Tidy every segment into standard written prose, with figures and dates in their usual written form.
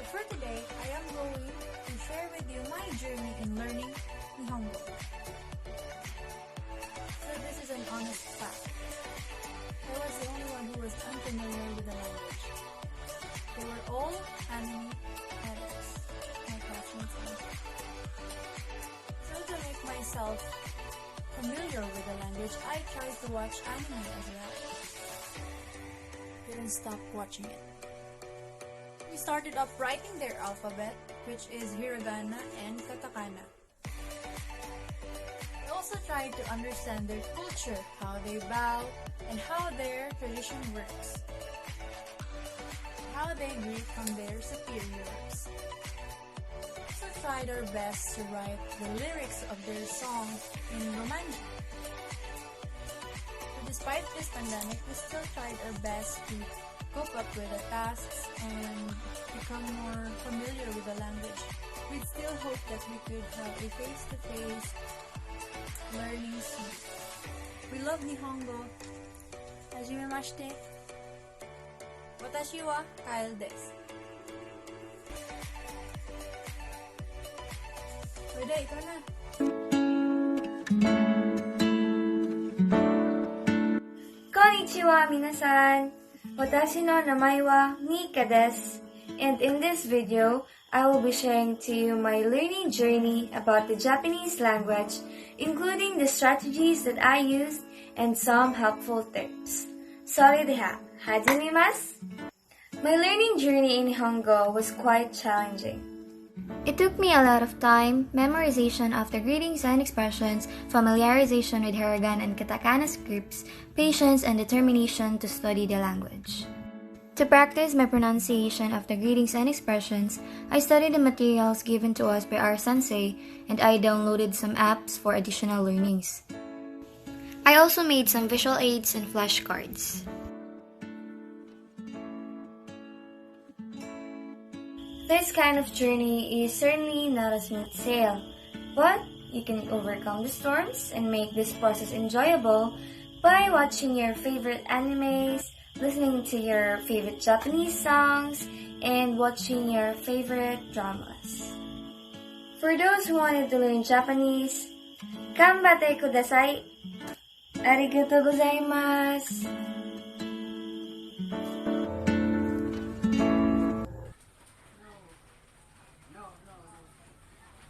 for today, I am going to share with you my journey in learning Nihongo. So this is an honest fact. I was the only one who was unfamiliar with the language. They were all anime adults, my classmates and me. So to make myself familiar with the language, I tried to watch anime as well. Couldn't stop watching it. We started off writing their alphabet, which is hiragana and katakana. I also tried to understand their culture, how they bow, and how their tradition works. How they greet from their superiors. We also tried our best to write the lyrics of their song in Romanji. So despite this pandemic, we still tried our best to cope up with the tasks and become more familiar with the language. We still hope that we could have a face-to-face learning soon. We love Nihongo. Hajimemashite. Watashi wa Kyle desu. Pwede, ikaw na. Konnichiwa, minasan! Watashi no namae wa Mika desu. And in this video, I will be sharing to you my learning journey about the Japanese language, including the strategies that I used and some helpful tips. Sorry deha, hajimemasu! My learning journey in Nihongo was quite challenging. It took me a lot of time, memorization of the greetings and expressions, familiarization with hiragana and katakana scripts, patience and determination to study the language. To practice my pronunciation of the greetings and expressions, I studied the materials given to us by our sensei, and I downloaded some apps for additional learnings. I also made some visual aids and flashcards. This kind of journey is certainly not a smooth sail, but you can overcome the storms and make this process enjoyable by watching your favorite animes, listening to your favorite Japanese songs, and watching your favorite dramas. For those who wanted to learn Japanese, ganbatte kudasai! Arigatou gozaimasu!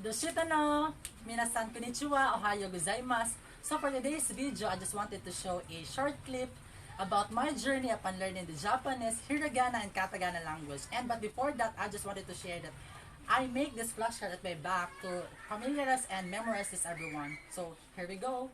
どうしようかな皆さんこんにちはおはようございます So for today's video, I just wanted to show a short clip about my journey upon learning the Japanese, hiragana, and katakana language. But before that, I just wanted to share that I make this flashcard at my back to familiarize and memorize this everyone. So here we go.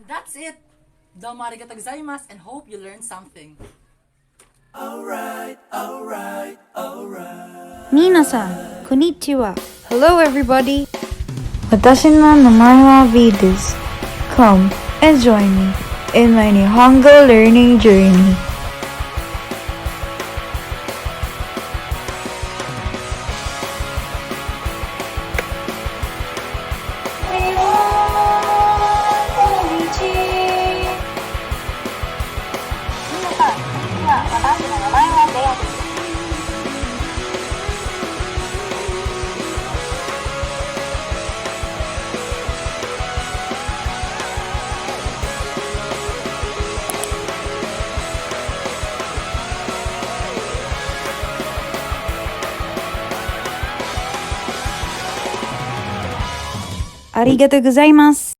That's it! Domo arigatou gozaimasu and hope you learned something. Minasan, konnichiwa. Hello everybody. Watashi no namae wa V desu. Come and join me in my Nihongo learning journey. Arigatou gozaimasu.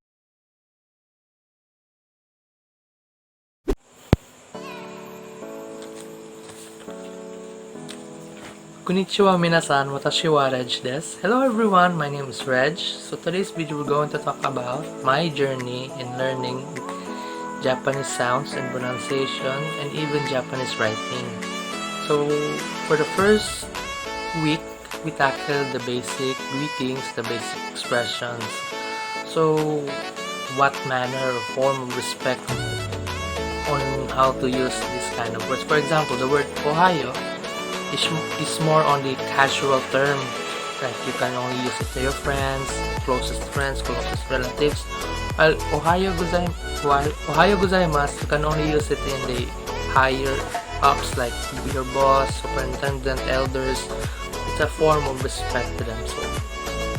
こん Konnichiwa minasan, watashi wa Reg desu. Hello everyone, my name is Reg. So today's video we're going to talk about my journey in learning Japanese sounds and pronunciation and even Japanese writing. So for the first week, we tackled the basic greetings, the basic expressions. So what manner or form of respect on how to use this kind of words. For example, the word Ohayo is more on the casual term. Like you can only use it to your friends, closest relatives. While Ohayo gozaimasu, you can only use it in the higher ups like your boss, superintendent, elders. It's a form of respect to them. So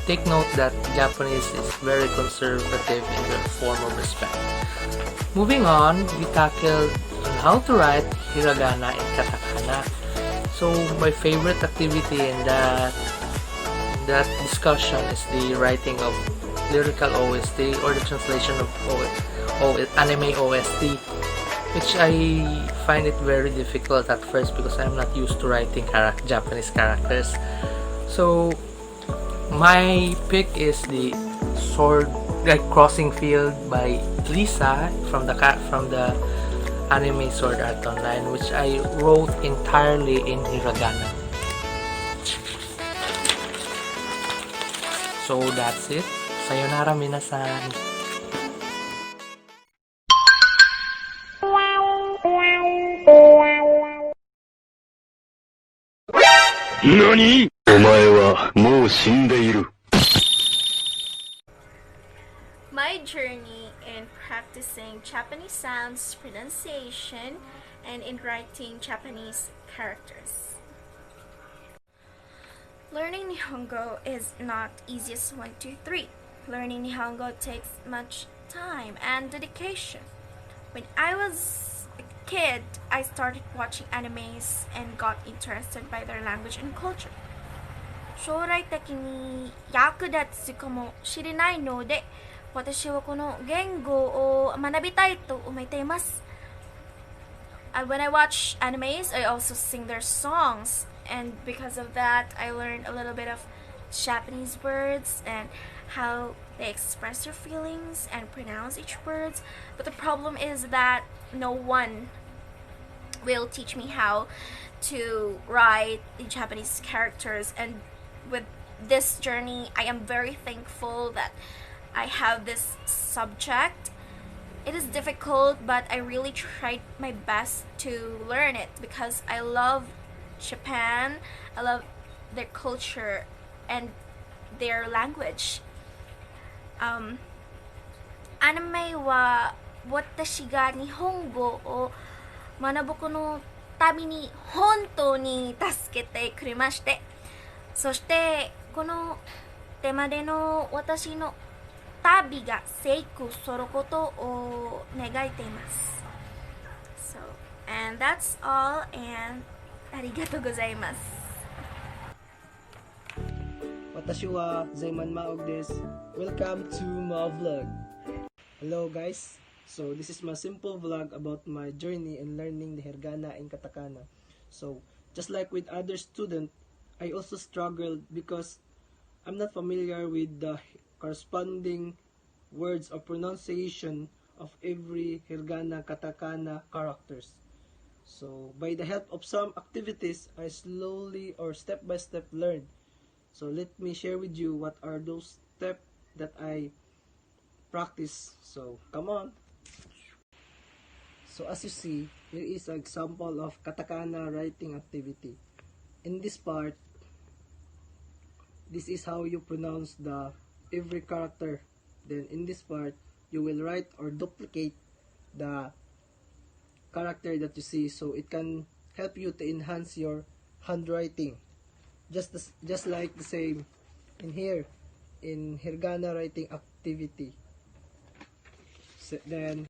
take note that Japanese is very conservative in their form of respect. Moving on, we tackled on how to write hiragana and katakana. So my favorite activity in that discussion is the writing of lyrical OST or the translation of anime OST, which I find it very difficult at first because I'm not used to writing Japanese characters. So my pick is the Sword Crossing Field by Lisa from the anime Sword Art Online, which I wrote entirely in hiragana. So that's it. Sayonara minasan. NANI?! お前はもう死んでいる。 My journey in practicing Japanese sounds, pronunciation, and in writing Japanese characters. Learning Nihongo is not easiest 1, 2, 3. Learning Nihongo takes much time and dedication. When I was a kid, I started watching animes and got interested by their language and culture. 将来的に役立つかもしれないので、私はこの言語を学びたいと思っています。When I watch animes, I also sing their songs, and because of that, I learned a little bit of Japanese words and how they express their feelings and pronounce each word. But the problem is that no one will teach me how to write the Japanese characters, and with this journey, I am very thankful that I have this subject. It is difficult, but I really tried my best to learn it because I love Japan. I love their culture and their language. Anime は私が日本語を学ぶこの旅に本当に助けてくれまして、そしてこの手までの私の旅が成功することを願っています。So, and that's all, and ありがとうございます。私はZayman Maog des. Welcome to my vlog. Hello guys. So this is my simple vlog about my journey in learning the hiragana and katakana. So just like with other students, I also struggled because I'm not familiar with the corresponding words or pronunciation of every hiragana, katakana characters. So by the help of some activities, I slowly or step by step learned. So let me share with you what are those steps that I practice. So come on. So as you see, here is an example of katakana writing activity. In this part, this is how you pronounce the every character. Then in this part, you will write or duplicate the character that you see, so it can help you to enhance your handwriting. Just like the same in here in hiragana writing activity. So then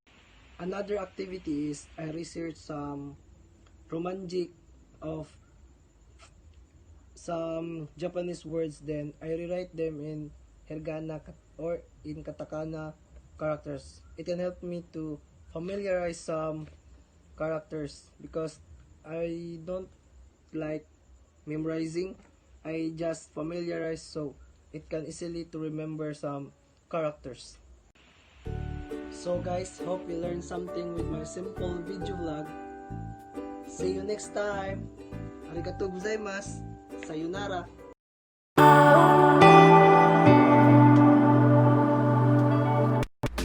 another activity is I research some romantic of some Japanese words, then I rewrite them in hiragana or in katakana characters. It can help me to familiarize some characters because I don't like memorizing, I just familiarize so it can easily to remember some characters. So guys, hope you learned something with my simple video vlog. See you next time. Arigatou gozaimasu. Sayonara.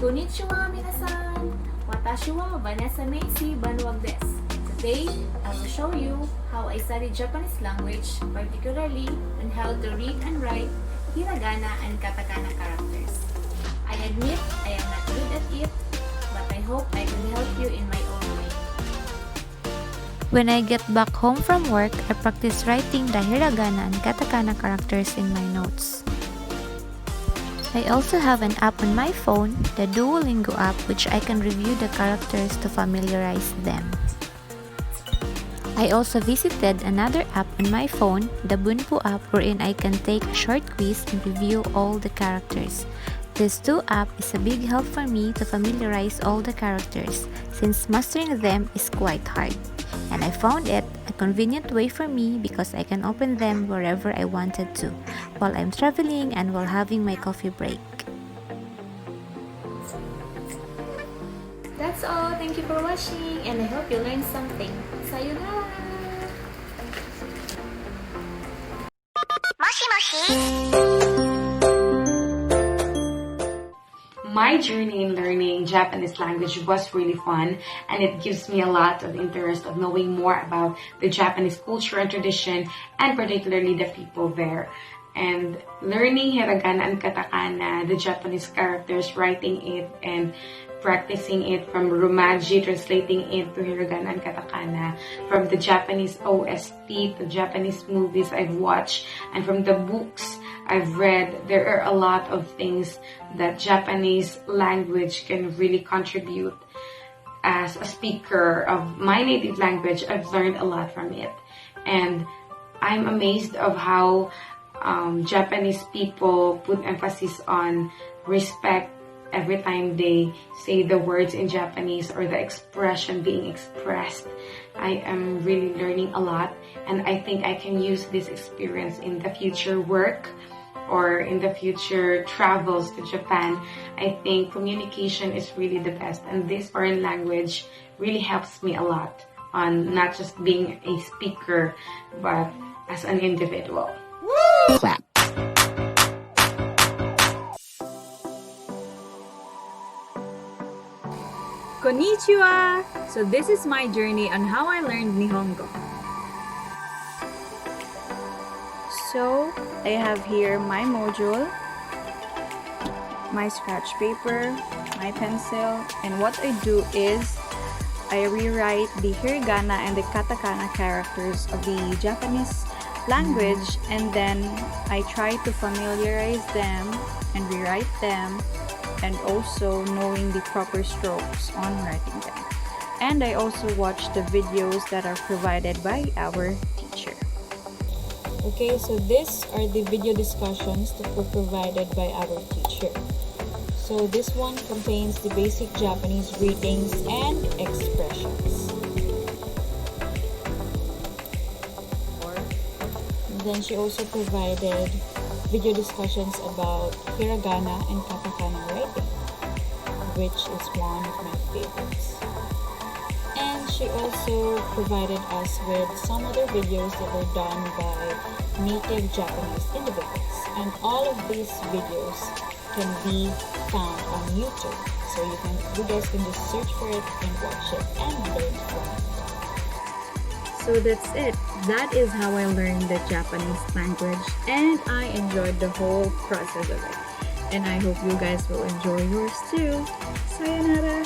Konnichiwa minasan! Watashi wa Vanessa Macy Banwag desu. Today, I will show you how I study Japanese language, particularly on how to read and write hiragana and katakana characters. I admit I am not good at it, but I hope I can help you in my own way. When I get back home from work, I practice writing the hiragana and katakana characters in my notes. I also have an app on my phone, the Duolingo app, which I can review the characters to familiarize them. I also visited another app on my phone, the Bunpu app, wherein I can take a short quiz and review all the characters. This two app is a big help for me to familiarize all the characters, since mastering them is quite hard. And I found it a convenient way for me because I can open them wherever I wanted to, while I'm traveling and while having my coffee break. That's all. Thank you for watching, and I hope you learned something. Sayonara! My journey in learning Japanese language was really fun, and it gives me a lot of interest of knowing more about the Japanese culture and tradition, and particularly the people there. And learning hiragana and katakana, the Japanese characters, writing it and practicing it from Romaji, translating it to hiragana and katakana, from the Japanese OST, the Japanese movies I've watched, and from the books I've read, there are a lot of things that Japanese language can really contribute. As a speaker of my native language, I've learned a lot from it. And I'm amazed of how Japanese people put emphasis on respect every time they say the words in Japanese or the expression being expressed. I am really learning a lot, and I think I can use this experience in the future work or in the future travels to Japan. I think communication is really the best, and this foreign language really helps me a lot on not just being a speaker, but as an individual. Woo! Clap. Konnichiwa! So this is my journey on how I learned Nihongo. So, I have here my module, my scratch paper, my pencil, and what I do is I rewrite the hiragana and the katakana characters of the Japanese language, and then I try to familiarize them and rewrite them, and also knowing the proper strokes on writing them. And I also watch the videos that are provided by our teacher. Okay, so these are the video discussions that were provided by our teacher. So this one contains the basic Japanese readings and expressions. And then she also provided video discussions about hiragana and katakana writing, which is one of my favorites. And she also provided us with some other videos that were done by native Japanese individuals. And all of these videos can be found on YouTube. So you guys can just search for it and watch it and learn from it. So that's it. That is how I learned the Japanese language, and I enjoyed the whole process of it. And I hope you guys will enjoy yours too. Sayonara!